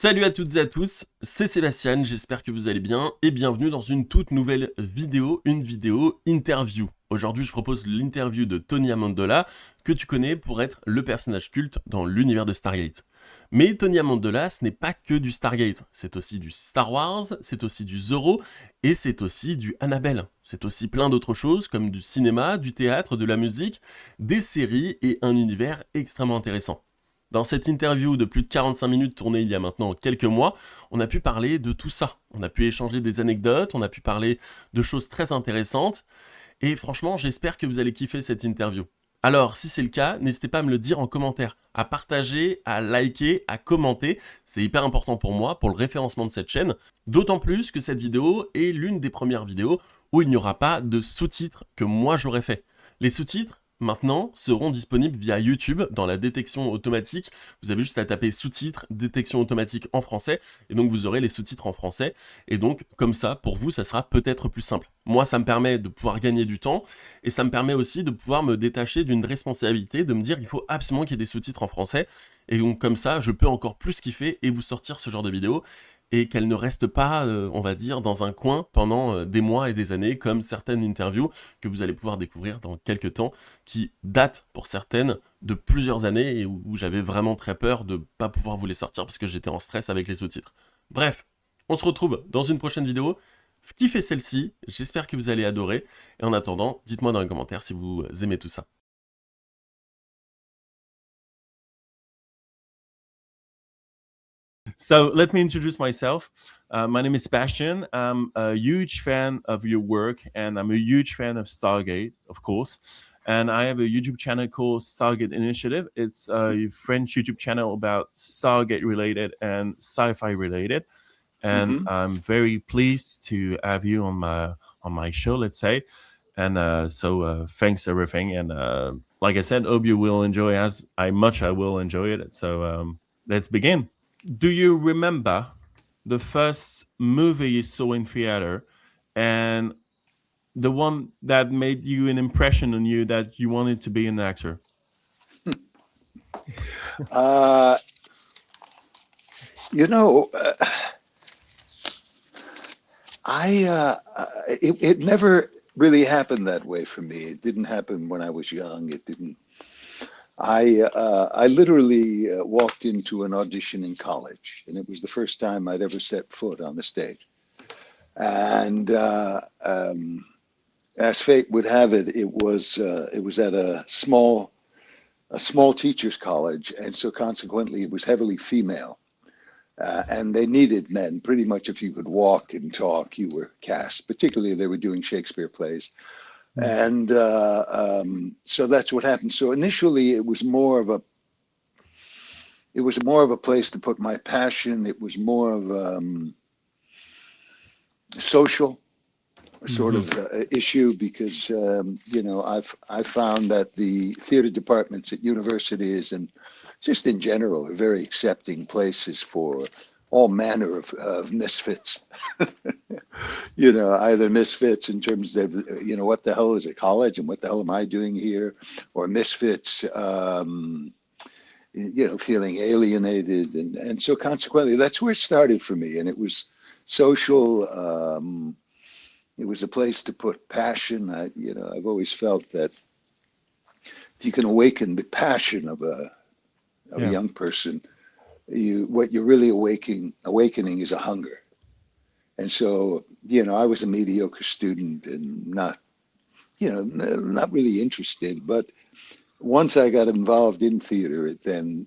Salut à toutes et à tous, c'est Sébastien, j'espère que vous allez bien et bienvenue dans une toute nouvelle vidéo, une vidéo interview. Aujourd'hui je propose l'interview de Tony Amendola, que tu connais pour être le personnage culte dans l'univers de Stargate. Mais Tony Amendola, ce n'est pas que du Stargate, c'est aussi du Star Wars, c'est aussi du Zorro et c'est aussi du Annabelle. C'est aussi plein d'autres choses comme du cinéma, du théâtre, de la musique, des séries et un univers extrêmement intéressant. Dans cette interview de plus de 45 minutes tournée il y a maintenant quelques mois, on a pu parler de tout ça. On a pu échanger des anecdotes, on a pu parler de choses très intéressantes. Et franchement, j'espère que vous allez kiffer cette interview. Alors, si c'est le cas, n'hésitez pas à me le dire en commentaire, à partager, à liker, à commenter. C'est hyper important pour moi, pour le référencement de cette chaîne. D'autant plus que cette vidéo est l'une des premières vidéos où il n'y aura pas de sous-titres que moi j'aurais fait. Les sous-titres, maintenant, seront disponibles via YouTube dans la détection automatique. Vous avez juste à taper sous-titres, détection automatique en français, et donc vous aurez les sous-titres en français. Et donc, comme ça, pour vous, ça sera peut-être plus simple. Moi, ça me permet de pouvoir gagner du temps, et ça me permet aussi de pouvoir me détacher d'une responsabilité, de me dire qu'il faut absolument qu'il y ait des sous-titres en français. Et donc, comme ça, je peux encore plus kiffer et vous sortir ce genre de vidéo, et qu'elle ne reste pas, on va dire, dans un coin pendant des mois et des années, comme certaines interviews que vous allez pouvoir découvrir dans quelques temps, qui datent pour certaines de plusieurs années et où j'avais vraiment très peur de ne pas pouvoir vous les sortir parce que j'étais en stress avec les sous-titres. Bref, on se retrouve dans une prochaine vidéo. Kiffez celle-ci, j'espère que vous allez adorer. Et en attendant, dites-moi dans les commentaires si vous aimez tout ça. So let me introduce myself. My name is Sebastian. I'm a huge fan of your work, and I'm a huge fan of Stargate, of course. And I have a YouTube channel called Stargate Initiative. It's a French YouTube channel about Stargate related and sci-fi related. And I'm very pleased to have you on my show, let's say. And so thanks everything. And like I said, hope you will enjoy as I will enjoy it. So let's begin. Do you remember the first movie you saw in theater and the one that made you an impression on you that you wanted to be an actor? Uh, you know, it never really happened that way for me. It didn't happen when I was young. It didn't. I literally walked into an audition in college, and it was the first time I'd ever set foot on the stage. And as fate would have it, it was at a small teachers college, and so consequently, it was heavily female. And they needed men. Pretty much, if you could walk and talk, you were cast. Particularly, they were doing Shakespeare plays, and so that's what happened. So initially, it was more of a place to put my passion. It was more of social sort of issue because I found that the theater departments at universities and just in general are very accepting places for all manner of misfits. Either misfits in terms of what the hell is a college and what the hell am I doing here, or misfits feeling alienated, and so consequently that's where it started for me. And it was social. It was a place to put passion. I've always felt that if you can awaken the passion of a young person, what you're really awakening is a hunger. And so, I was a mediocre student and not really interested. But once I got involved in theater, then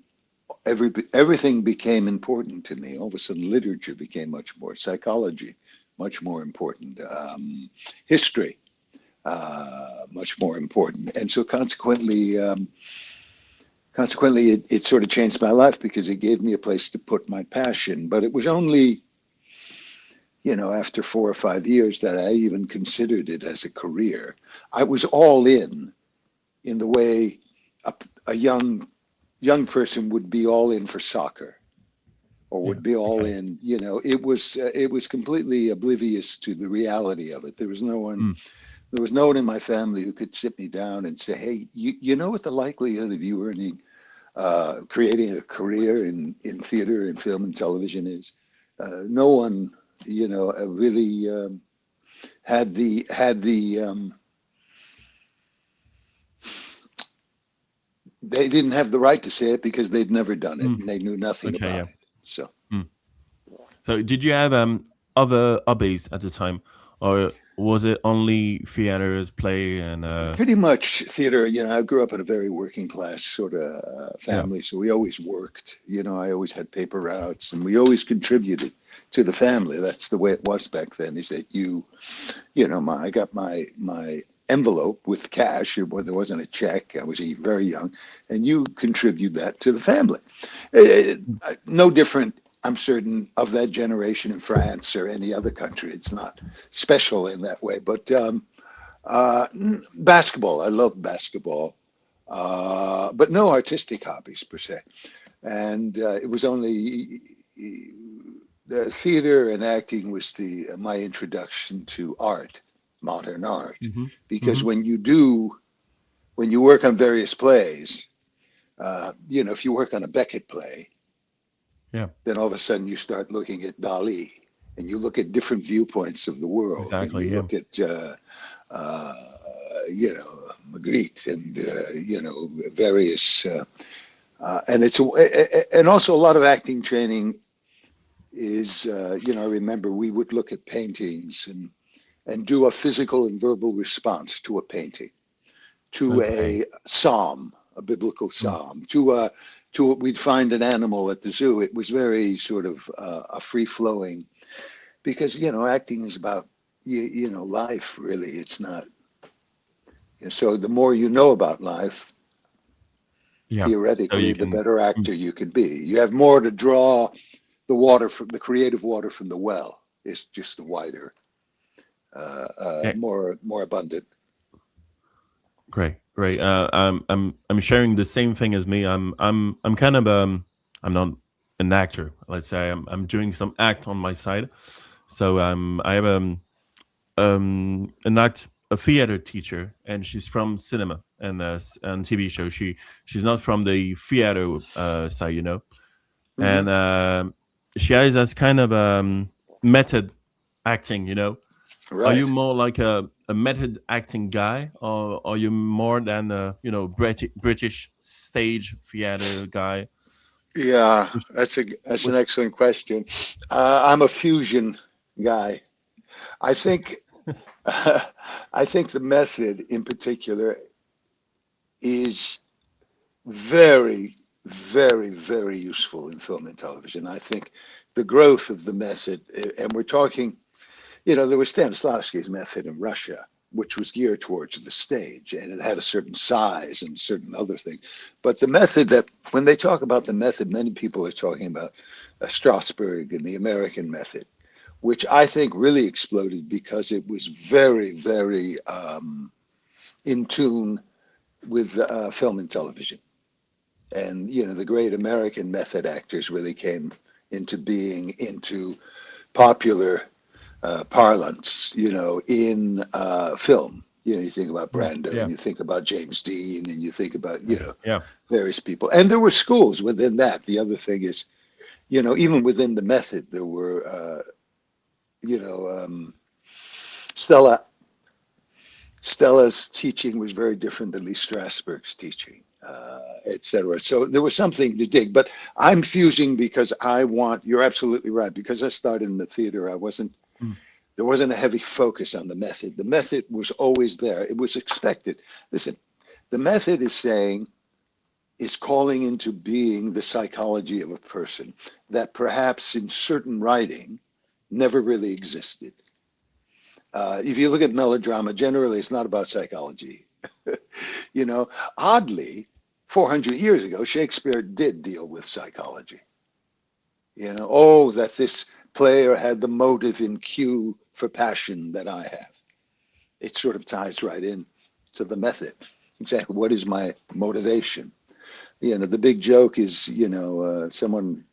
everything became important to me. All of a sudden, literature became much more, psychology much more important, history much more important, and so consequently, it sort of changed my life because it gave me a place to put my passion. But it was only, after 4 or 5 years that I even considered it as a career. I was all in the way a young person would be all in for soccer. Or would be all in, it was completely oblivious to the reality of it. There was no one in my family who could sit me down and say, hey, you know what the likelihood of you earning creating a career in theater and film and television is. No one, really had the they didn't have the right to say it because they'd never done it Mm. and they knew nothing Okay, about yeah. it. So So did you have other hobbies at the time, or was it only theaters, play, and pretty much theater. I grew up in a very working class sort of yeah, family, so we always worked. I always had paper routes, and we always contributed to the family. That's the way it was back then. Is that I got my envelope with cash. There wasn't a check. I was very young, and you contribute that to the family. No different, I'm certain, of that generation in France or any other country. It's not special in that way, but basketball. I love basketball, but no artistic hobbies per se. And it was only the theater and acting was my introduction to art, modern art, hmm because hmm when you work on various plays, if you work on a Beckett play, yeah, then all of a sudden you start looking at Dali, and you look at different viewpoints of the world, and exactly, you yeah, look at uh, Magritte, and various, and also a lot of acting training is, I remember we would look at paintings and do a physical and verbal response to a painting, to okay, a psalm, a biblical mm. psalm, we'd find an animal at the zoo. It was very sort of a free flowing, because acting is about life, really. It's not. So the more you know about life, Yeah. So theoretically, you the can, better mm, actor you can be. You have more to draw the creative water from the well. Is just wider, yeah, more abundant. great, great. I'm sharing the same thing as me. I'm kind of I'm not an actor. Let's say I'm doing some act on my side. So I have a theater teacher, and she's from cinema and TV show. She's not from the theater side, Hmm. and she has that kind of method acting. Are Right. you more like a method acting guy, or are you more than a British stage theater guy? Yeah, Which, that's an which excellent question. I'm a fusion guy. I think I think the method in particular is very, very, very useful in film and television. I think the growth of the method, and we're talking, there was Stanislavski's method in Russia, which was geared towards the stage, and it had a certain size and certain other things. But the method that, when they talk about the method, many people are talking about Strasberg and the American method, which I think really exploded because it was very, very in tune with film and television. And the great American method actors really came into being, into popular parlance, in film. You think about Brando, yeah, and you think about James Dean, and you think about yeah, various people. And there were schools within that. The other thing is, even within the method, there were Stella. Stella's teaching was very different than Lee Strasberg's teaching, etc. So there was something to dig. But I'm fusing because you're absolutely right, because I started in the theater, mm, there wasn't a heavy focus on the method. The method was always there. It was expected. Listen, the method is calling into being the psychology of a person that perhaps in certain writing never really existed. If you look at melodrama, generally it's not about psychology. you know, Oddly, 400 years ago, Shakespeare did deal with psychology. That this player had the motive in cue for passion that I have. It sort of ties right in to the method. Exactly. What is my motivation? The big joke is, someone,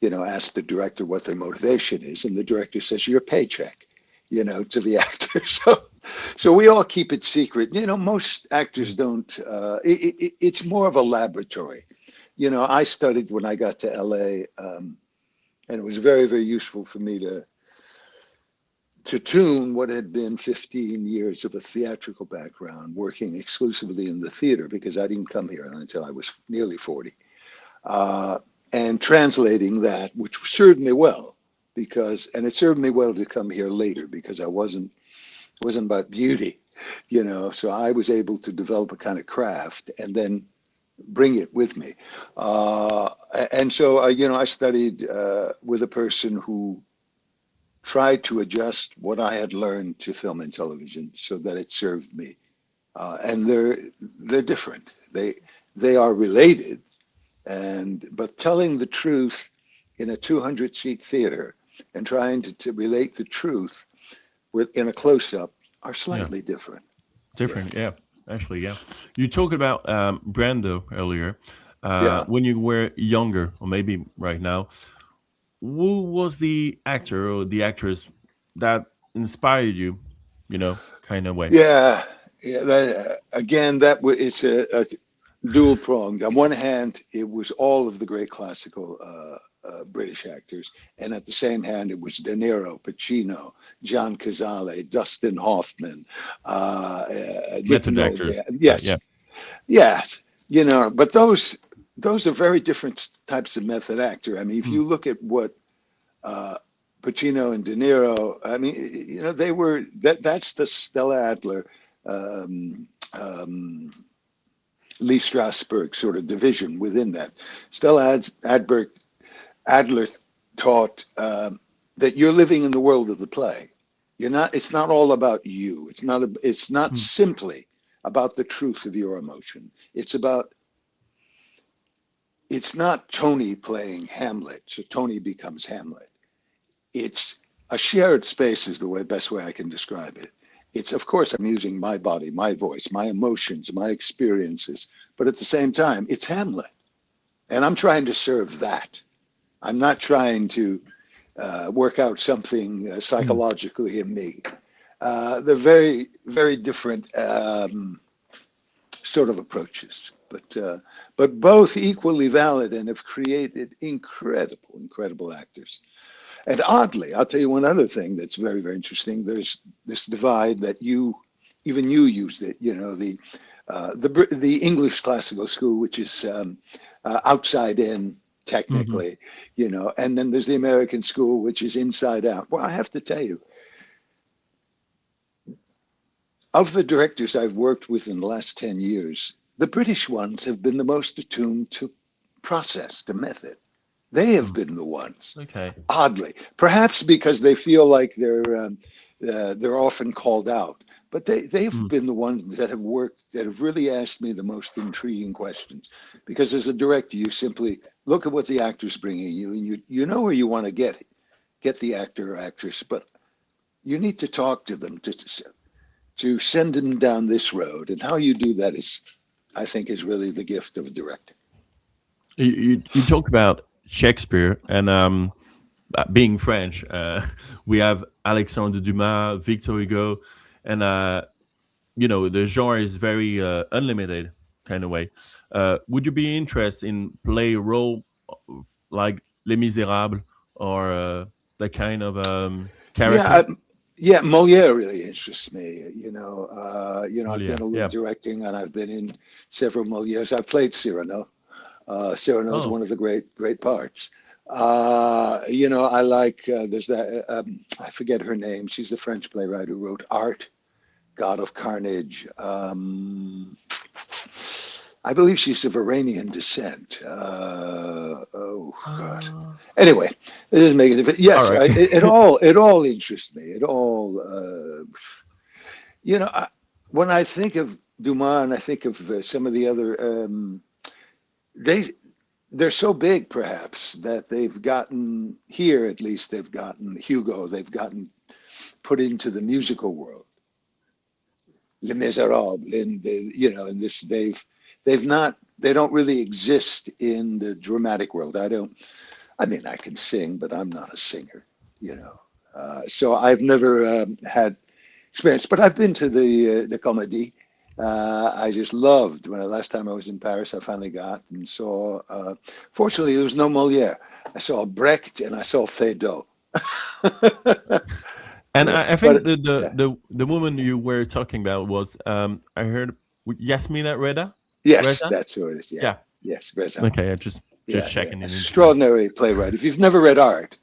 asked the director what their motivation is, and the director says, your paycheck, to the actor. So we all keep it secret. Most actors mm, don't. It's more of a laboratory. you know, I studied when I got to LA, and it was very, very useful for me to tune what had been 15 years of a theatrical background, working exclusively in the theater, because I didn't come here until I was nearly 40, uh, and translating that, which served me well, and it served me well to come here later, because it wasn't about beauty, you know. So I was able to develop a kind of craft and then bring it with me. And so, you know, I studied with a person who tried to adjust what I had learned to film and television so that it served me. And they're different. They are related, but telling the truth in a 200-seat theater and trying to relate the truth in a close-up are Yeah, slightly different. different. Yeah, actually, yeah. You talked about Brando earlier. Yeah. When you were younger, or maybe right now, who was the actor or the actress that inspired you? You know, kind of way. Yeah, yeah. Again, it's a dual pronged. On one hand, it was all of the great classical British actors, and at the same hand, it was De Niro, Pacino, John Cazale, Dustin Hoffman, Nick Method Nolte. actors. Yeah. Yes, yes. You know, but those are very different types of method actor. I mean, if Mm, you look at what uh, Pacino and De Niro. I mean, you know, they were that's the Stella Adler, um, um, Lee Strasberg sort of division within that. Adler taught that you're living in the world of the play. You're not. It's not all about you. It's not mm, simply about the truth of your emotion. It's not Tony playing Hamlet, so Tony becomes Hamlet. It's a shared space is the best way I can describe it. It's, of course, I'm using my body, my voice, my emotions, my experiences, but at the same time, it's Hamlet, and I'm trying to serve that. I'm not trying to work out something mm. psychologically in me. They're very, very different sort of approaches, but both equally valid and have created incredible, incredible actors. And oddly, I'll tell you one other thing that's very, very interesting. There's this divide that even you used it. You know, the English classical school, which is outside in Hmm. technically, you know, and then there's the American school, which is inside out. Well, I have to tell you, of the directors I've worked with in the last 10 years, the British ones have been the most attuned to process, to method. They have Mm. been the ones, Okay. oddly, perhaps because they feel like they're often called out. But they've Mm. been the ones that have really asked me the most intriguing questions. Because as a director, you simply look at what the actor's bringing you, and you know where you want to get the actor or actress, but you need to talk to them to send them down this road. And how you do that is, I think, is really the gift of a director. You talk about Shakespeare and being French. We have Alexandre Dumas, Victor Hugo, and you know the genre is very unlimited kind of way. Would you be interested in play a role like Les Miserables or that kind of Yeah, character? yeah, Moliere really interests me. I've done Molière, a little yeah. directing, and I've been in several Molieres. I've played Cyrano. Cyrano is Oh, one of the great parts. I like. There's that. I forget her name. She's the French playwright who wrote Art, God of Carnage. I believe she's of Iranian descent. Oh God. uh, Anyway, it doesn't make a difference. all Yes, right. it all interests me. You know, I, when I think of Dumas and I think of some of the other, they they're so big, perhaps, that they've gotten here at least. They've gotten Hugo. They've gotten put into the musical world. Les Miserables, in this, they don't really exist in the dramatic world. I mean, I can sing, but I'm not a singer, you know. So I've never had experience, but I've been to the Comedy, I just loved when last time I was in Paris. I finally got and saw. Fortunately, there was no Moliere. I saw Brecht and I saw Feydeau. And I think But the yeah. the woman you were talking about was I heard Yasmina Yes, Reza. that's who it is. Yeah, Yeah. yes, Reza. Okay. I just Yeah, yeah, checking in internet. extraordinary playwright. If you've never read Art,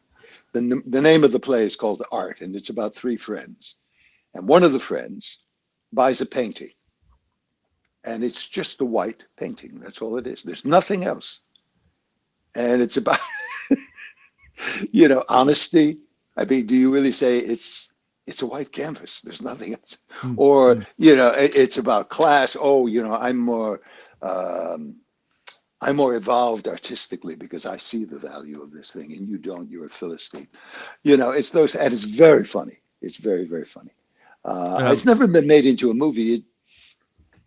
the name of the play is called Art, and it's about three friends, and one of the friends buys a painting, and it's just a white painting. That's all it is. There's nothing else, and it's about honesty. I mean, do you really say it's a white canvas? There's nothing else, Mm, or mm. it's about class. Oh, um, I'm more evolved artistically because I see the value of this thing, and you don't. You're a Philistine. It's those, and it's very funny. It's very, very funny. It's Um, never been made into a movie.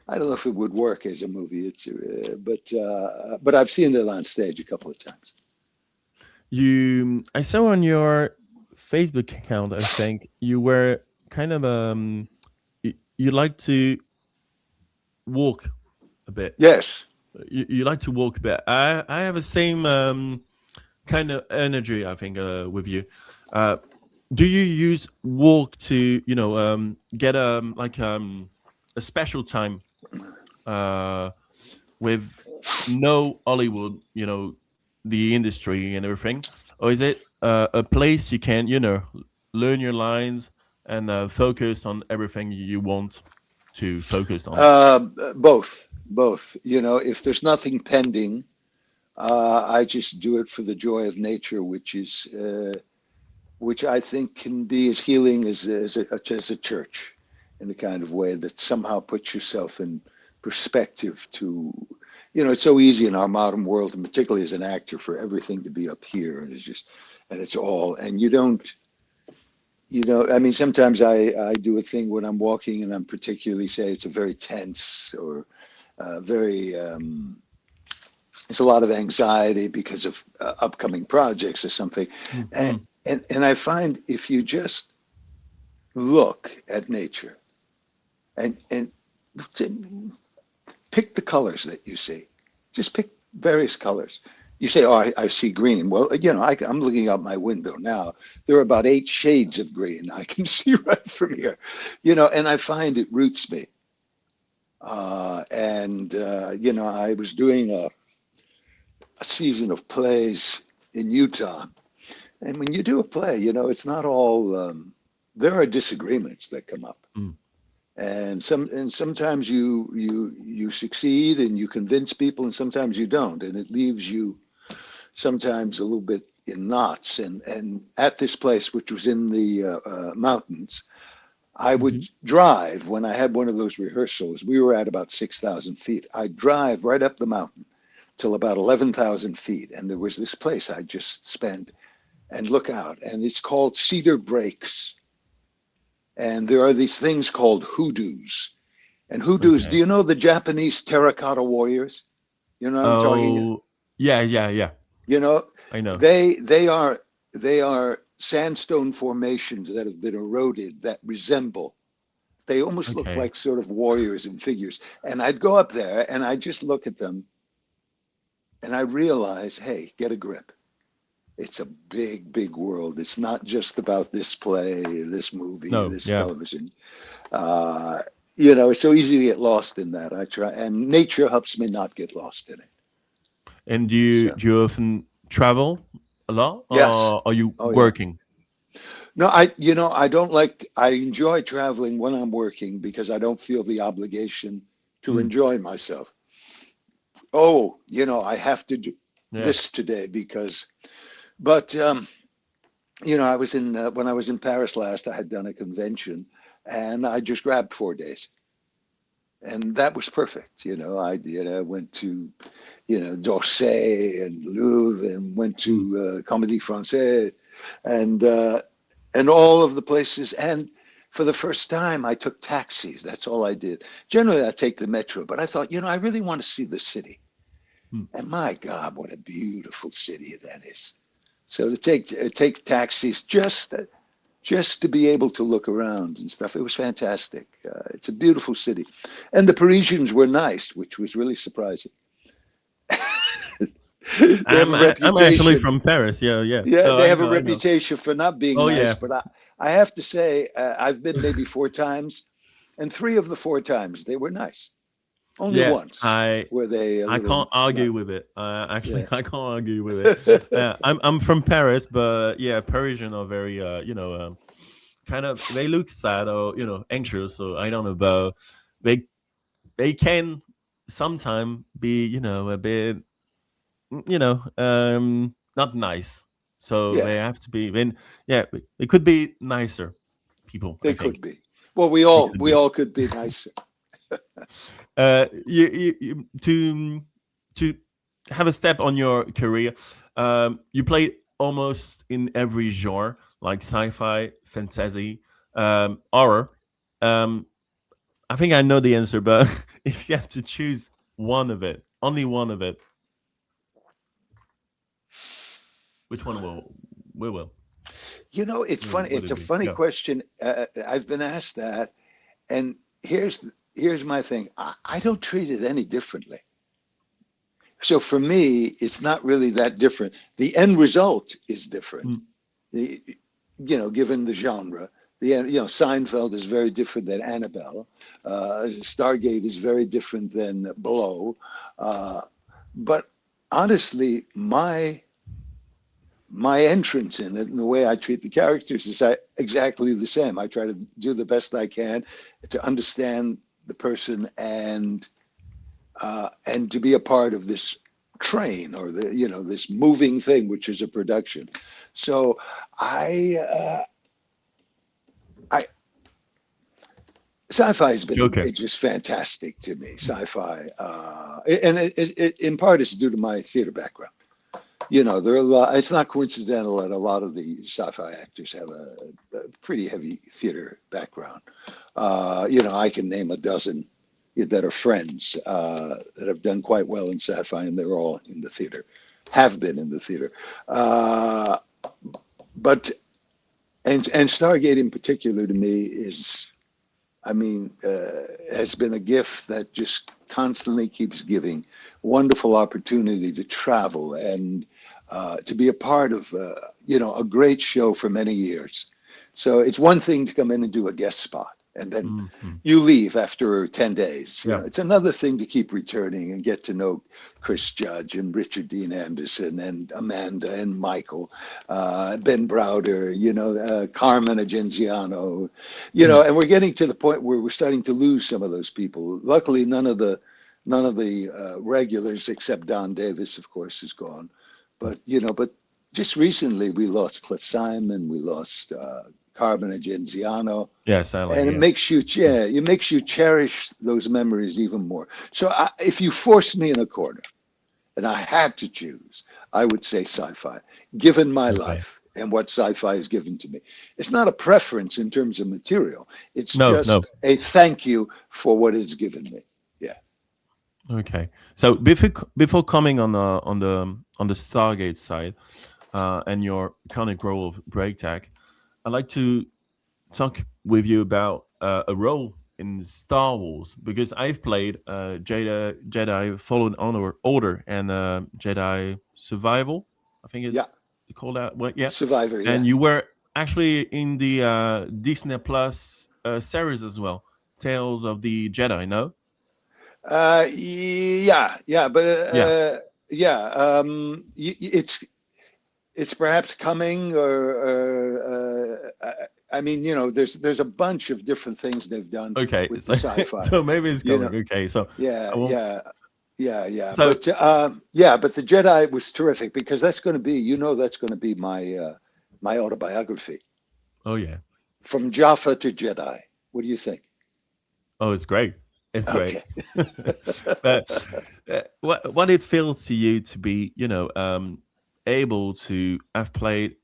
I don't know if it would work as a movie. But I've seen it on stage a couple of times. I saw on your Facebook account, I think you were kind of you like to walk a bit. Yes. You like to walk a bit. I have the same kind of energy, I think, with you. Uh, do you use walk to get a special time uh with no Hollywood, the industry and everything, or is it a place you can learn your lines and focus on everything you want to focus on? Both. If there's nothing pending, I just do it for the joy of nature, which I think can be as healing as a church, in the kind of way that somehow puts yourself in perspective it's so easy in our modern world, and particularly as an actor, for everything to be up here, and it's all, and I mean, sometimes I do a thing when I'm walking and I'm particularly, say, it's a very tense or very, there's a lot of anxiety because of upcoming projects or something. And, Mm-hmm. and I find if you just look at nature and pick the colors that you see, just pick various colors. You say, "Oh, I see green." Well, I'm looking out my window now. There are about 8 shades of green I can see right from here, and I find it roots me. And I was doing a season of plays in Utah, and when you do a play, it's not all. There are disagreements that come up, Mm. and sometimes you succeed and you convince people, and sometimes you don't, and it leaves you sometimes a little bit in knots. And at this place, which was in the mountains, I would Hmm. drive when I had one of those rehearsals. We were at about 6,000 feet. I'd drive right up the mountain till about 11,000 feet, and there was this place I just spent and look out, and it's called Cedar Breaks. And there are these things called hoodoos. And hoodoos, do Okay. you know the Japanese terracotta warriors? You know what I'm talking about? Oh, yeah, yeah, yeah. You know, I know. they are sandstone formations that have been eroded that resemble. They almost look Okay. like sort of warriors and figures. And I'd go up there and I'd just look at them and I realize, hey, get a grip. It's a big, big world. It's not just about this play, this movie, No, this yeah. television. Uh, it's so easy to get lost in that. I try, and nature helps me not get lost in it. And So, do you often travel a lot, yes. or are you Oh, yeah. working? No, I don't I enjoy traveling when I'm working because I don't feel the obligation to Mm. enjoy myself. Oh, I have to do Yeah. this today but I was when I was in Paris last, I had done a convention and I just grabbed 4 days. And that was perfect. I went to, d'Orsay and Louvre and went Mm. to Comédie Française and all of the places. And for the first time, I took taxis. That's all I did. Generally, I take the metro, but I thought, I really want to see the city. Mm. And my God, what a beautiful city that is. So to take taxis, just to be able to look around and stuff. It was fantastic. It's a beautiful city, and the Parisians were nice, which was really surprising. They have a I'm actually reputation. from Paris. Yeah, yeah. Yeah, So they I have a know, I know. reputation for not being Oh nice, yeah, but I have to say, I've been maybe 4 times, and 3 of the 4 times they were nice. Only yeah. once were they a I little can't argue not. with it. Actually, Yeah. I can't argue with it. I'm from Paris, but yeah, Parisian are very kind of they look sad or anxious. So I don't know, but they they can sometimes be a bit not nice. So Yeah, they have to be. Then yeah, they could be nicer people. I they think could be. Well, we they all could we be. all could be nicer. To have a step on your career, you play almost in every genre, like sci-fi, fantasy, horror. Um, I think I know the answer, but if you have to choose one of it, only one of it, which one will It's funny. will It's it a be? funny Yeah. question. I've been asked that, and here's my thing. I don't treat it any differently. So for me, it's not really that different. The end result is different. Mm, The, given the genre, Seinfeld is very different than Annabelle. Stargate is very different than Blow. Uh, but honestly, my entrance in it and the way I treat the characters is exactly the same. I try to do the best I can to understand the person and to be a part of this train or this moving thing, which is a production. So I sci-fi has been Joker. just fantastic to me. Sci-fi, and in part it's due to my theater background. There are a lot. It's not coincidental that a lot of the sci-fi actors have a pretty heavy theater background. I can name a dozen that are friends that have done quite well in sci-fi, and they're all in the theater, have been in the theater. Uh, but and Stargate in particular to me is, I mean, has been a gift that just constantly keeps giving wonderful opportunity to travel and to be a part of, a great show for many years. So it's one thing to come in and do a guest spot and then Mhm. you leave after 10 days. Yeah. It's another thing to keep returning and get to know Chris Judge and Richard Dean Anderson and Amanda and Michael, Ben Browder, Carmen Agenziano, Mm. and we're getting to the point where we're starting to lose some of those people. Luckily, none of the regulars except Don Davis, of course, is gone. But just recently we lost Cliff Simon, we lost Carmen Agenziano, Yeah, silent. and Yeah. it makes you cherish those memories even more. So if you forced me in a corner and I had to choose, I would say sci-fi, given my Okay. life and what sci-fi has given to me. It's not a preference in terms of material. It's No, no. just a thank you for what it's given me. Yeah. Okay. So before coming on the Stargate side, and your iconic role of Breaktag, I'd like to talk with you about a role in Star Wars because I've played Jedi Fallen Order and Jedi Survival. I think it's Yeah. called that. Well, yeah, Survivor. Yeah. and you were actually in the Disney Plus series as well, Tales of the Jedi. No, Yeah. Yeah. But yeah. yeah. It's perhaps coming or I mean, there's a bunch of different things they've done Okay, with the so sci-fi, so maybe it's you know. coming. Okay, so Yeah, I won't. yeah, yeah. So But the Jedi was terrific because that's going to be, that's going to be my autobiography oh yeah. from Jaffa to Jedi. What do you think? Oh, it's great. It's great. Okay. But what it feels to you to be, able to have played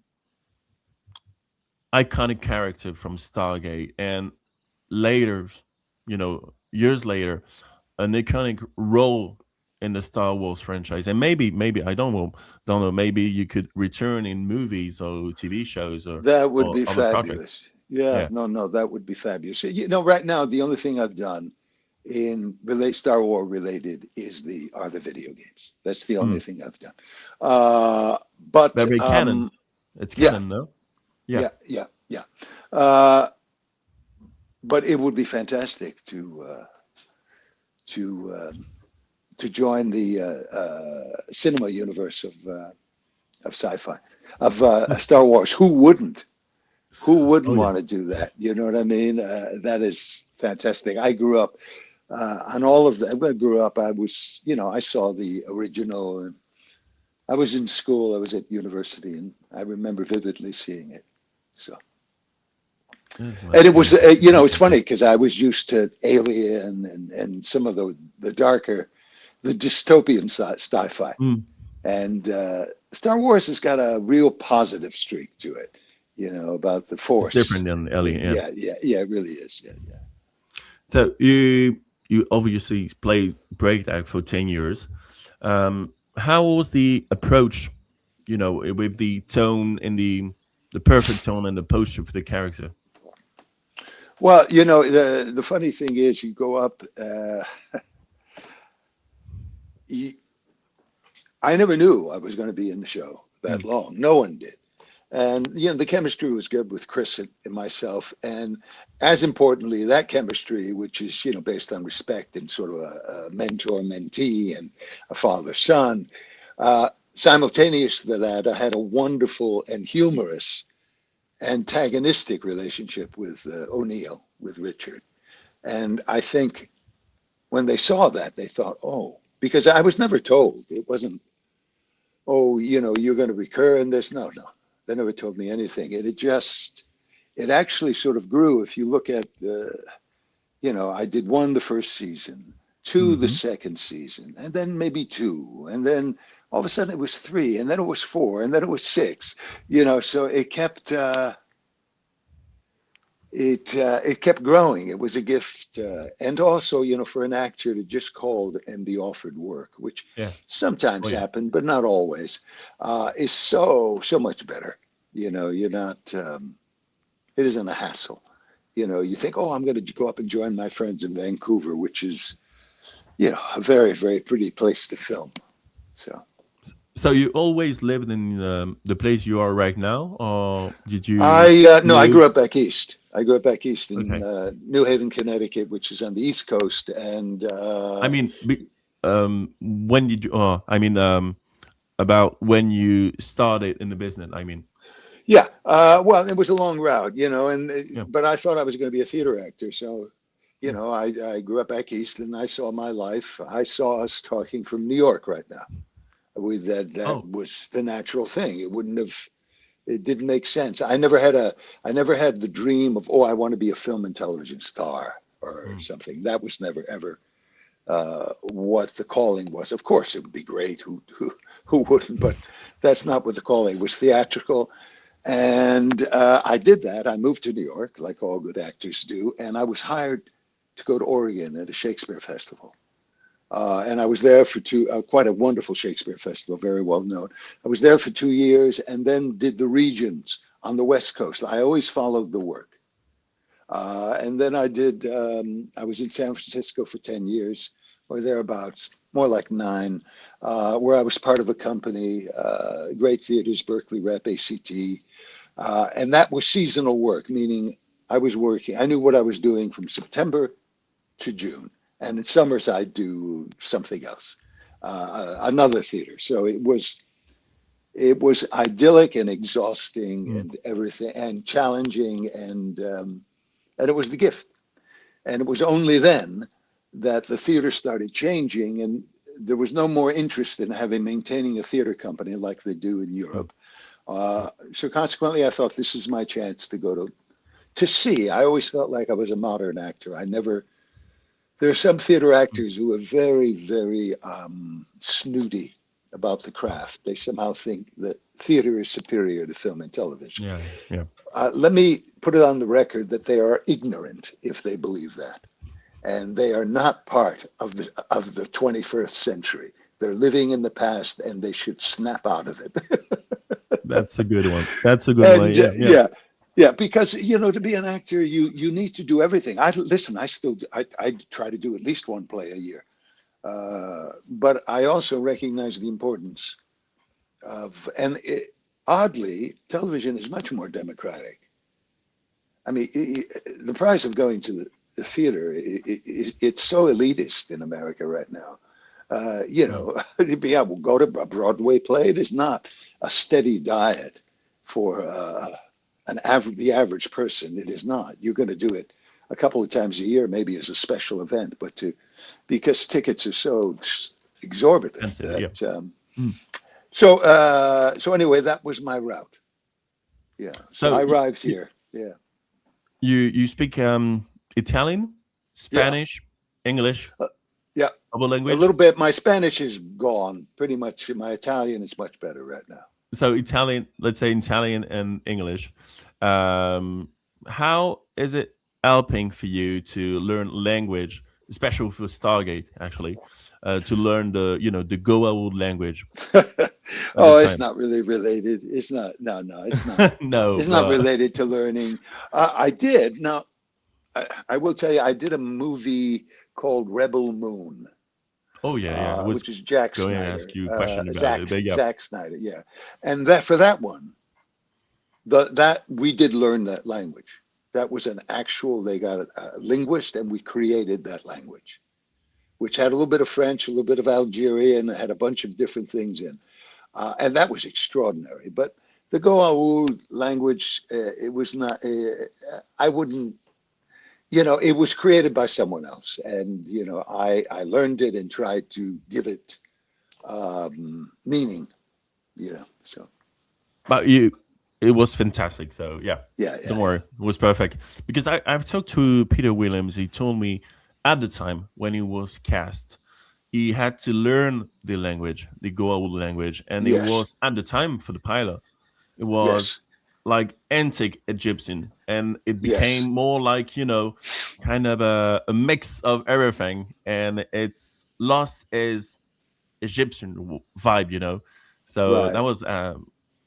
iconic character from Stargate and later, years later, an iconic role. in the Star Wars franchise, and maybe I don't know. Maybe you could return in movies or TV shows That would or be other projects. fabulous. Yeah, Yeah. no, that would be fabulous. You know, right now the only thing I've done in relate Star Wars related are the video games. That's the only Mm. thing I've done. Uh, but Very canon. It's yeah, canon, no? Yeah. yeah. Uh, but it would be fantastic to to join the cinema universe of sci-fi of Star Wars. Who wouldn't? Who Oh wouldn't yeah. want to do that? You know what I mean? That is fantastic. I grew up on all of that. When I grew up, I was, you know, I saw the original, and I was in school. I was at university, and I remember vividly seeing it. So, This and must it was, be you know, it's funny fantastic. because I was used to Alien and some of the darker, the dystopian sci-fi, Mm. and Star Wars has got a real positive streak to it. You know, about the It's Force. different than Alien. Yeah. Yeah, it really is. Yeah, yeah. So you obviously played breakdown for 10 years. How was the approach? With the tone and the perfect tone and the posture for the character. Well, you know, the funny thing is, you go up. You, I never knew I was going to be in the show that Mm. long. No one did. And you know, the chemistry was good with Chris and myself. And as importantly, that chemistry, which is, you know, based on respect and sort of a mentor mentee and a father son, simultaneous to that, I had a wonderful and humorous antagonistic relationship with O'Neill, with Richard. And I think when they saw that, they thought, oh, because I was never told. It wasn't, oh, you know, you're going to recur in this. No, no. They never told me anything. It actually sort of grew. If you look at you know, I did one the first season, two the Hmm. second season, and then maybe two. And then all of a sudden it was three, and then it was four, and then it was six, you know, so it kept growing. It was a gift, and also, you know, for an actor to just call and be offered work, which Yeah. Oh sometimes yeah. happened, but not always, is so much better. You know, you're not. It isn't a hassle. You know, you think, oh, I'm going to go up and join my friends in Vancouver, which is, you know, a very pretty place to film. So So you always lived in the place you are right now, or did you I no, I move? grew up back east. I grew up back east in Okay. New Haven, Connecticut, which is on the East Coast, and I mean, when did you? I mean, about when you started in the business. I mean, yeah, well, it was a long route, you know, and yeah. but I thought I was going to be a theater actor, so you Yeah. know, I grew up back east, and I saw my life. I saw us talking from New York right now. That Oh. was the natural thing. It wouldn't have. It didn't make sense. I never had the dream of, oh, I want to be a film and television star or Mm. something. That was never ever what the calling was. Of course, it would be great. Who wouldn't? But that's not what the calling was. Theatrical. And I did that. I moved to New York, like all good actors do, and I was hired to go to Oregon at a Shakespeare festival. And I was there for quite a wonderful Shakespeare festival, very well known. I was there for 2 years and then did the regions on the West Coast. I always followed the work. And then I was in San Francisco for 10 years or thereabouts, more like nine, where I was part of a company, great theaters, Berkeley Rep, ACT. And that was seasonal work, meaning I was working, I knew what I was doing from September to June. And in summers, I'd do something else, another theater. So it was idyllic and exhausting Mm. and everything and challenging and it was the gift. And it was only then that the theater started changing and there was no more interest in having maintaining a theater company like they do in Mm. Europe. So consequently, I thought this is my chance to go to see. I always felt like I was a modern actor. I never. There are some theater Mm. actors who are very snooty about the craft. They somehow think that theater is superior to film and television. Yeah. Yeah. Let me put it on the record that they are ignorant if they believe that. and they are not part of the 21st century. They're living in the past, and they should snap out of it. That's a good one. That's a good one. And Yeah, yeah. yeah, yeah, because to be an actor, you need to do everything. I listen. I try to do at least one play a year, but I also recognize the importance of, and oddly, television is much more democratic. I mean, the price of going to the theater, it's so elitist in America right now. Mm. To be able to go to a Broadway play, it is not a steady diet for the average person. It is not. You're going to do it a couple of times a year, maybe as a special event, but because tickets are so exorbitant Expensive. Yeah. that. Mm. So anyway, that was my route. Yeah. So So I arrived here. Yeah. you speak Italian, Yeah. Spanish, English, Yeah. double A language. little bit. My Spanish is gone pretty much. My Italian is much better right now. So Italian, let's say Italian and English. Um, how is it helping for you to learn language, especially for Stargate, actually, to learn the Goa language at the Oh, it's time? not really related. It's not. No, no, it's not. No, It's not but related to learning. I did. Now, I will tell you, I did a movie called Rebel Moon, oh yeah, yeah. I was which is Jack going to Snyder, ask you a question about it. But yeah, Zack Snyder. Yeah, and that for that one, that we did learn that language. That was an actual. They got a linguist, and we created that language, which had a little bit of French, a little bit of Algerian, had a bunch of different things in. And that was extraordinary. But the Goa'uld language, it was not. I wouldn't. It was created by someone else, and I learned it and tried to give it meaning. So but it was fantastic. So yeah, yeah, don't yeah, worry, it was perfect. Because I've talked to Peter Williams. He told me at the time when he was cast, he had to learn the language, the Goa'uld language, and it yes, was at the time for the pilot. It was yes, like antique Egyptian, and it became yes, more like kind of a mix of everything, and it's lost its Egyptian vibe. So right.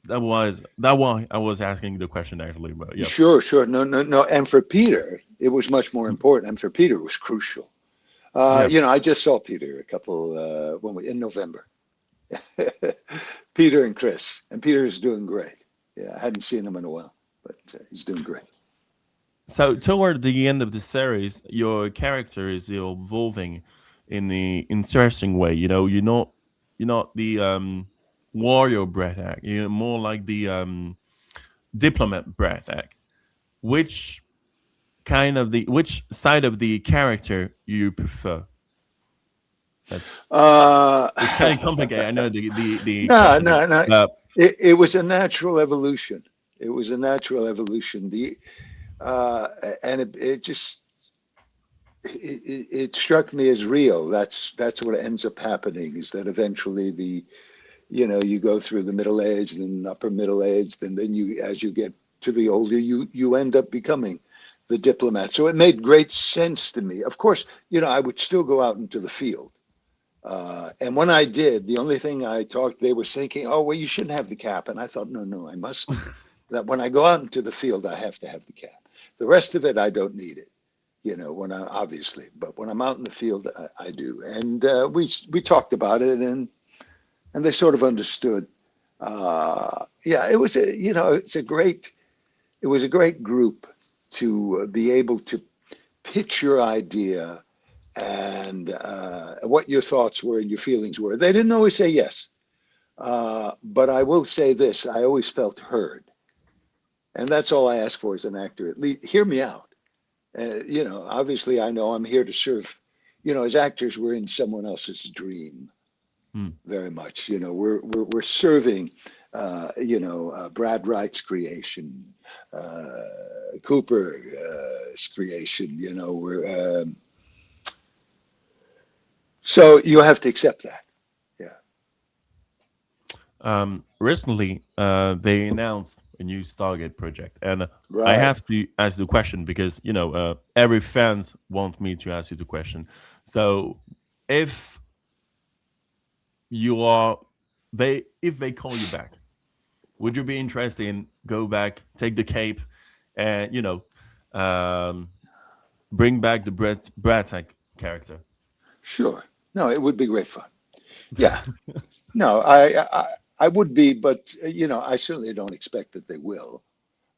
that why I was asking the question actually, but yeah. Sure, sure. No, no, no. And for Peter, it was much more important. And for Peter, it was crucial. Yeah. I just saw Peter a couple when we in November. Peter and Chris, and Peter is doing great. Yeah, I hadn't seen him in a while, but he's doing great. So toward the end of the series, your character is evolving in the interesting way. You're not the warrior Brett. You're more like the diplomat Brett. Which which side of the character you prefer? That's Uh, it's kind of complicated. I know the no, question, no, no. but It was a natural evolution. It was a natural evolution. And it just it struck me as real. That's what ends up happening is that eventually you go through the middle age, then upper middle age, then you as you get to the older you end up becoming the diplomat. So it made great sense to me. Of course, I would still go out into the field. And when I did, the only thing they were thinking, oh, well, you shouldn't have the cap. And I thought, no, no, I must. That when I go out into the field, I have to have the cap. The rest of it, I don't need it. Obviously, but when I'm out in the field, I do. And we talked about it, and they sort of understood. Yeah, it was a great group to be able to pitch your idea and what your thoughts were and your feelings were. They didn't always say yes, but I will say this: I always felt heard, and that's all I ask for as an actor. At least hear me out. Obviously, I know I'm here to serve. As actors, we're in someone else's dream hmm. very much. We're serving. Brad Wright's creation, Cooper's creation. So you have to accept that. Yeah. Recently, they announced new Stargate project, and I Right. have to ask the question because every fans want me to ask you the question. So, if you are if they call you back, would you be interested in go back, take the cape, and um, bring back the Bratak character? Sure. No, it would be great fun. Yeah. No, I would be, but I certainly don't expect that they will.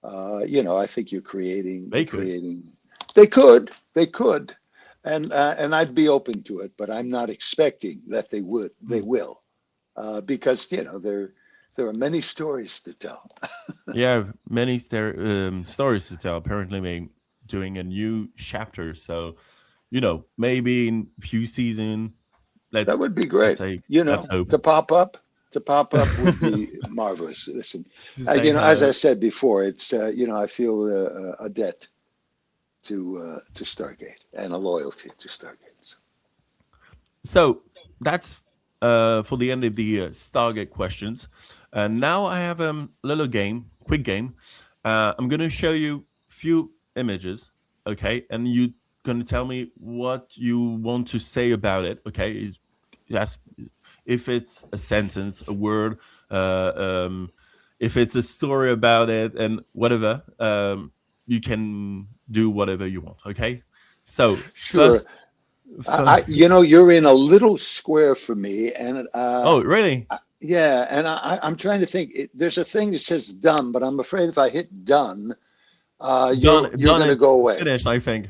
I think they're They could. creating. They could, and I'd be open to it, but I'm not expecting that they Mm. will, because there are many stories to tell. Yeah, many stories to tell. Apparently, they doing a new chapter. So, maybe in few season, That let's would be let's great. say You let's know, hope to pop up would be marvelous. Listen, to say as I hello. said before, it's I feel a debt to Stargate and a loyalty to Stargate. So, So that's for the end of the Stargate questions. Now I have a little game, quick game. I'm gonna show you few images, okay, and you gonna tell me what you want to say about it, okay? Yes, if it's a sentence, a word, uh, um, if it's a story about it, and whatever, you can do whatever you want, okay? So sure. You're in a little square for me, and oh, really? yeah, and I'm trying to think. There's a thing that says done, but I'm afraid if I hit done, you're Done. going to It's go away. finished, I think.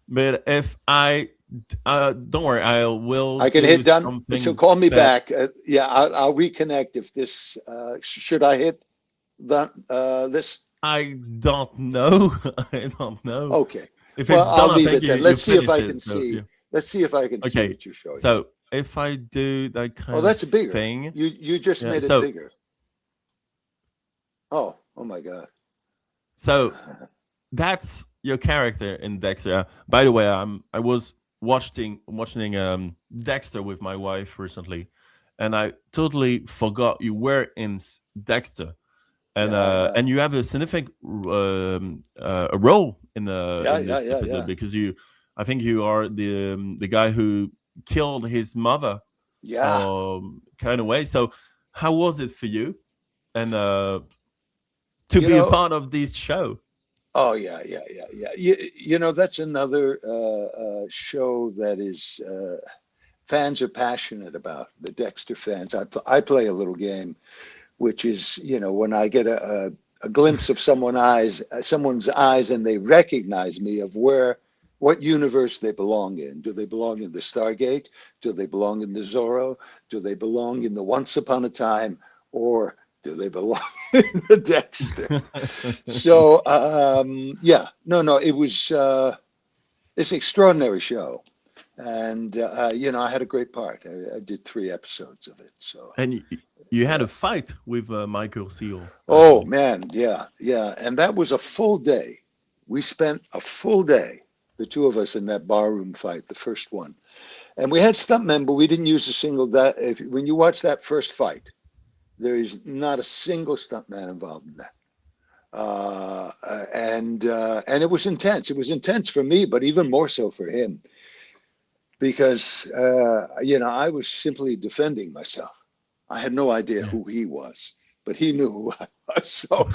But if don't worry, I will I can do hit done. So something call me that back. Yeah, I'll reconnect if this. Should I hit done? This? I don't know. I don't know. Okay. If Well, it's I'll done, I leave think it then. you Let's see if finished I it. can So yeah. see. Let's see if I can see Okay. what you're showing me. So if I do that Oh, kind of that's bigger. thing, You just yeah. made it So bigger. Oh my God. so that's your character in Dexter. By the way, I was watching Dexter with my wife recently, and I totally forgot you were in Dexter, Yeah. and you have a significant a role Yeah. in Yeah. this Yeah. episode Yeah. because I think you are the guy who killed his mother, Yeah. kind of way. So how was it for you, and to You be a know, part of this show? oh yeah. That's another show that is fans are passionate about. The Dexter fans. I play a little game, which is when I get a glimpse of someone's eyes, and they recognize me of what universe they belong in. Do they belong in the Stargate? Do they belong in the Zorro? Do they belong in the Once Upon a Time? Or do they belong in the Dexter? So yeah, no, it's an extraordinary show, and I had a great part. I did 3 episodes of it. So And you had yeah. a fight with Michael Seal, Oh actually. man, yeah, and that was a full day. We spent a full day, the two of us, in that barroom fight, the first one, and we had stuntmen, but we didn't use a single. That when you watch that first fight, there is not a single stuntman involved in that. And it was intense. It was intense for me, but even more so for him, because I was simply defending myself. I had no idea Yeah. who he was, but he knew who I was. So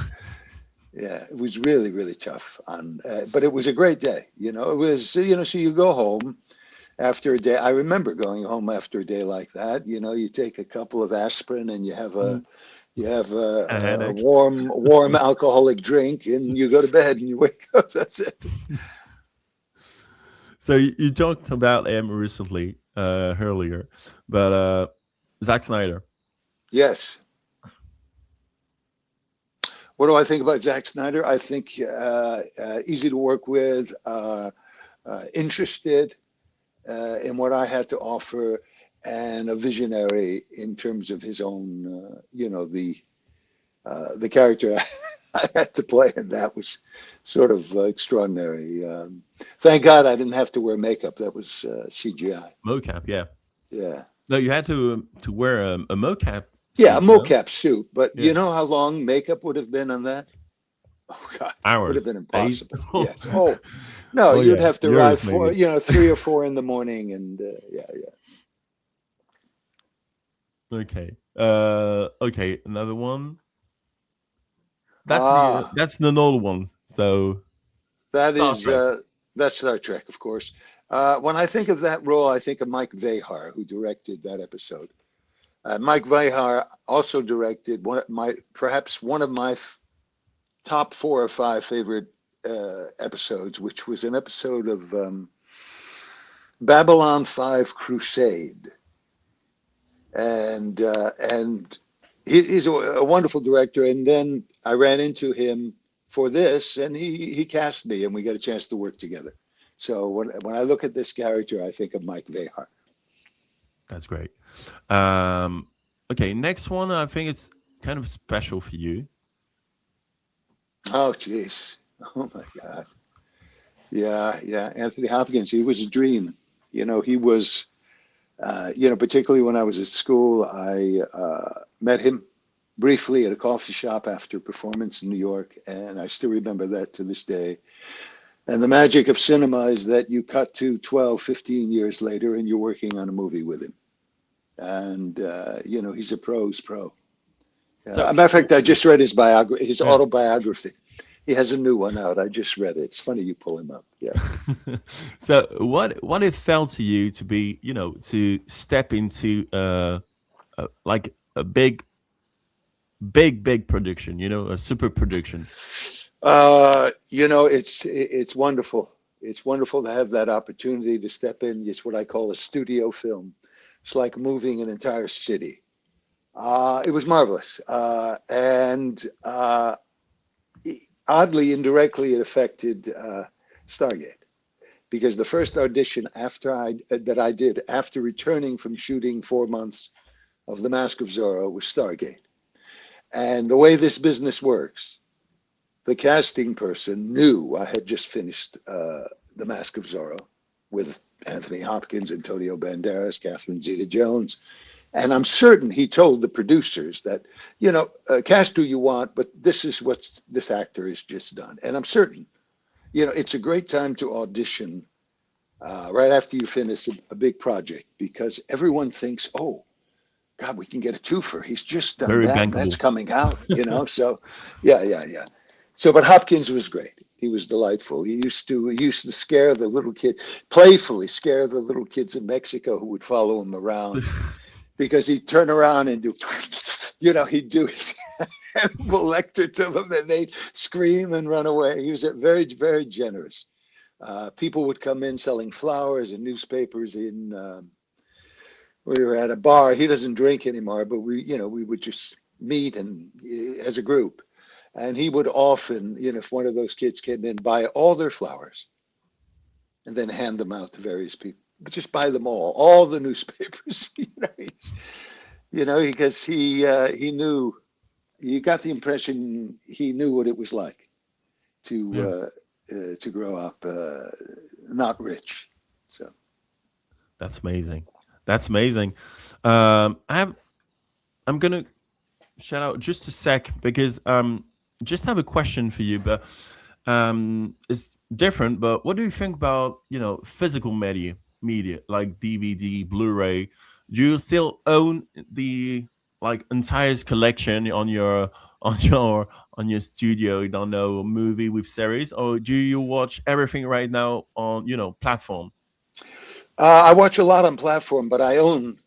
yeah, it was really, really tough. But it was a great day. It was, so you go home after a day. I remember going home after a day like that. You take a couple of aspirin and Mm, you have a a headache. warm alcoholic drink, and you go to bed and you wake up. That's it. So you talked about him recently, earlier, but Zack Snyder. Yes. What do I think about Zack Snyder? I think easy to work with, interested in what I had to offer, and a visionary in terms of his own, the character I had to play, and that was sort of extraordinary. Thank God I didn't have to wear makeup. That was CGI. Mocap, yeah. Yeah. No, you had to wear a mocap Yeah, a suit, no? mocap suit. But Yeah, you know how long makeup would have been on that? Oh God, would have hours, been days. impossible. Yes. Oh no, Oh you'd yeah, have to arrive years for maybe. 3 or 4 in the morning, and yeah, yeah. Okay. Okay, another one. Ah, That's the old one. So that Star is Trek. that's Star Trek, of course. When I think of that role, I think of Mike Vehar, who directed that episode. Mike Vehar also directed perhaps one of my top 4 or 5 favorite episodes, which was an episode of Babylon 5 Crusade, and he's a wonderful director. And then I ran into him for this, and he cast me, and we got a chance to work together. So when I look at this character, I think of Mike Vehar. That's great. Um, okay, next one. I think it's kind of special for you. Oh, jeez. Oh my God. Yeah, yeah. Anthony Hopkins. He was a dream. He was. Particularly when I was at school, I met him briefly at a coffee shop after a performance in New York, and I still remember that to this day. And the magic of cinema is that you cut to 12, 15 years later and you're working on a movie with him. And, he's a pro's pro. So Matter of fact, I just read his yeah. autobiography. He has a new one out. I just read it. It's funny you pull him up. Yeah. So what it felt to you to be, to step into like a big production, a super production. It's wonderful. It's wonderful to have that opportunity to step in. It's what I call a studio film. It's like moving an entire city. It was marvelous, and oddly, indirectly, it affected Stargate because the first audition that I did after returning from shooting 4 months of The Mask of Zorro was Stargate. And the way this business works, the casting person knew I had just finished The Mask of Zorro with Anthony Hopkins, Antonio Banderas, Catherine Zeta-Jones. And I'm certain he told the producers that, cast who you want, but this is what this actor has just done. And I'm certain, it's a great time to audition right after you finish a big project because everyone thinks, oh, God, we can get a twofer. He's just done Very that, and that's bankable. coming out. So, yeah, yeah, yeah. So, but Hopkins was great. He was delightful. He used to scare the little kids, playfully scare the little kids in Mexico who would follow him around because he'd turn around and do, he'd do his Hannibal Lecter to them, and they'd scream and run away. He was very, very generous. People would come in selling flowers and newspapers we were at a bar. He doesn't drink anymore, but we would just meet and as a group. And he would often, if one of those kids came in, buy all their flowers and then hand them out to various people. But just buy them all the newspapers. Because he knew. You got the impression he knew what it was like Yeah, to grow up not rich. So. that's amazing. That's amazing. I'm gonna shout out just a sec because just have a question for you, but it's different. But what do you think about physical media like DVD, Blu-ray? Do you still own the like entire collection on your on your on your studio? You don't know movie with series, or do you watch everything right now on platform? I watch a lot on platform, but I own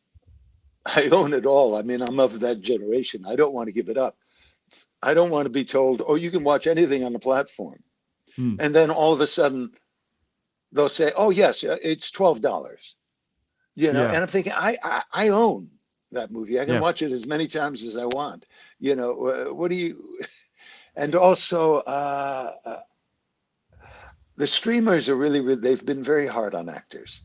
it all. I mean, I'm of that generation. I don't want to give it up. I don't want to be told, "Oh, you can watch anything on the platform," Hmm. and then all of a sudden they'll say, "Oh, yes, it's $12." Yeah, And I'm thinking, I own that movie. I can yeah, watch it as many times as I want. What do you? And also, the streamers are they've been very hard on actors.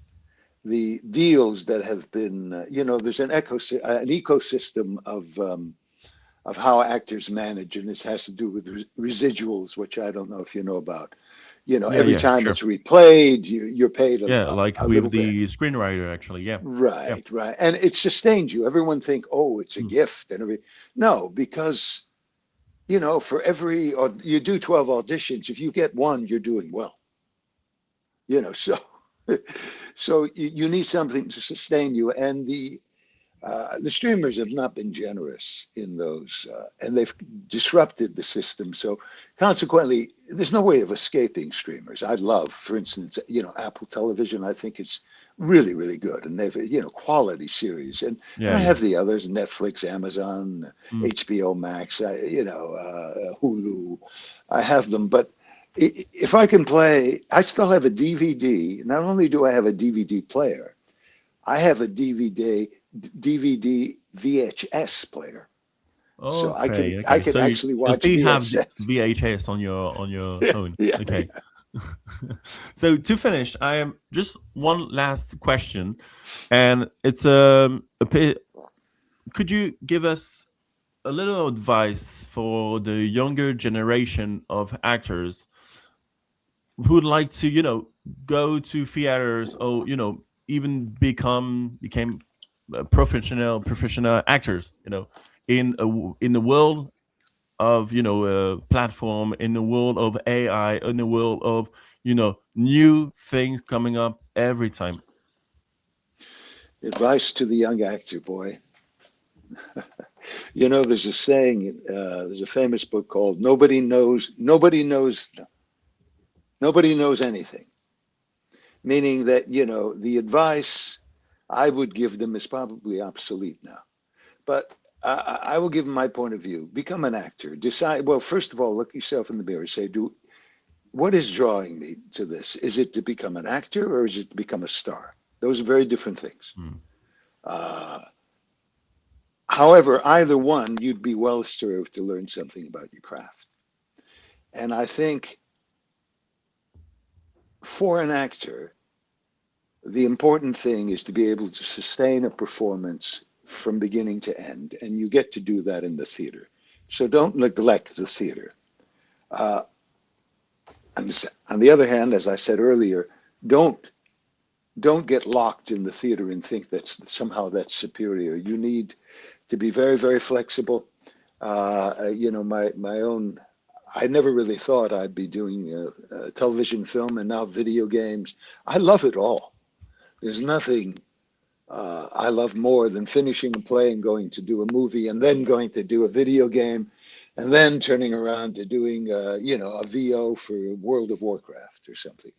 The deals that have been, there's an ecosystem of how actors manage, and this has to do with residuals, which I don't know if you know about. You know, Yeah, every yeah, time sure. it's replayed, you're paid Yeah, like a with little bit. the screenwriter, actually. Yeah, yeah. Right, right. And it sustains you. Everyone think, oh, it's a Mm. gift and everything. No, because, you know, for every, or you do 12 auditions, if you get one, you're doing well, you know, so, so you need something to sustain you. And the streamers have not been generous in those, and they've disrupted the system. So consequently, there's no way of escaping streamers. I love, for instance, you know, Apple Television. I think it's really, really good, and they've, you know, quality series. And Yeah, I yeah. have the others: Netflix, Amazon, Mm. HBO Max, you know, Hulu. I have them, but if I can play, I still have a DVD. Not only do I have a DVD player, I have a DVD VHS player, so Okay, I okay. can So actually you watch still have the VHS. VHS on your Yeah, own. yeah, Okay. So to finish, I am just one last question, and it's could you give us a little advice for the younger generation of actors who would like to, go to theaters, or even became professional actors, in the world of platform, in the world of AI, in the world of new things coming up every time. Advice to the young actor, boy. You know, there's a saying. There's a famous book called Nobody knows anything," meaning that, you know, the advice I would give them is probably obsolete now. But I will give them my point of view. Become an actor. Decide. Well, first of all, look yourself in the mirror. Say, what is drawing me to this? Is it to become an actor or is it to become a star? Those are very different things. Mm. Uh, However, either one, you'd be well served to learn something about your craft. And I think for an actor, the important thing is to be able to sustain a performance from beginning to end. And you get to do that in the theater. So don't neglect the theater. Uh, on the other hand, as I said earlier, don't don't get locked in the theater and think that's somehow that's superior. You need to be very, very flexible. You know, my own. I never really thought I'd be doing television, film, and now video games. I love it all. There's nothing I love more than finishing a play and going to do a movie, and then going to do a video game, and then turning around to doing, you know, a VO for World of Warcraft or something,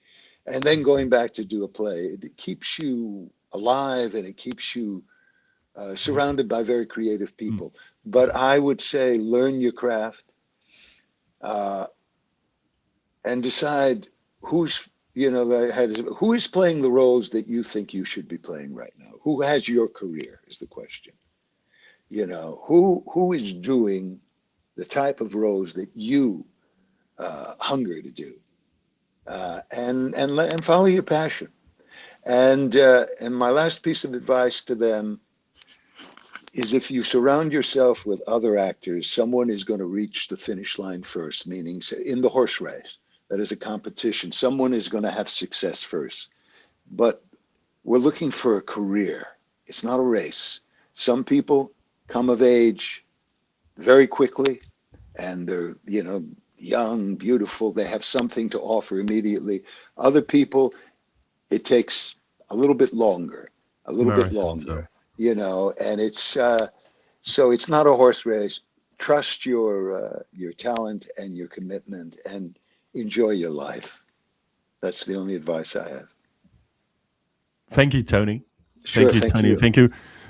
and then going back to do a play. It keeps you alive and it keeps you surrounded by very creative Mm. people. But I would say learn your craft uh, and decide who's, you know, who is playing the roles that you think you should be playing right now. Who has your career is the question. You know, who is doing the type of roles that you hunger to do, and follow your passion. And my last piece of advice to them is, if you surround yourself with other actors, someone is going to reach the finish line first, meaning in the horse race, that is a competition, someone is going to have success first. But we're looking for a career. It's not a race. Some people come of age very quickly and they're, you know, young, beautiful. They have something to offer immediately. Other people, it takes a little bit longer, a little bit Marathon. So longer, you know, and so it's not a horse race. Trust your talent and your commitment and enjoy your life. That's the only advice I have. thank you, Tony. Sure, Thank you, thank Tony. you.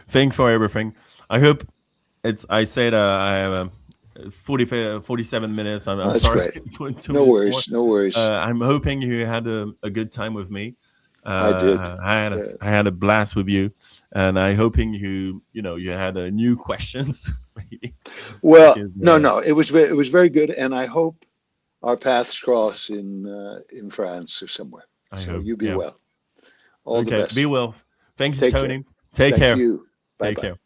Thank for everything. I hope it's. I said I have 47 minutes. I'm That's sorry great. for 2 No minutes more. worries, no worries. I'm hoping you had a good time with me. I did. I had a blast with you, and I hoping you had new questions, maybe, Well, because no, no, it was very good, and I hope our paths cross in France or somewhere. I So hope, you be yeah. well. All the Okay, be best. well. Thank you, Take care. Tony. Take Thank care. you. Bye Take bye. care.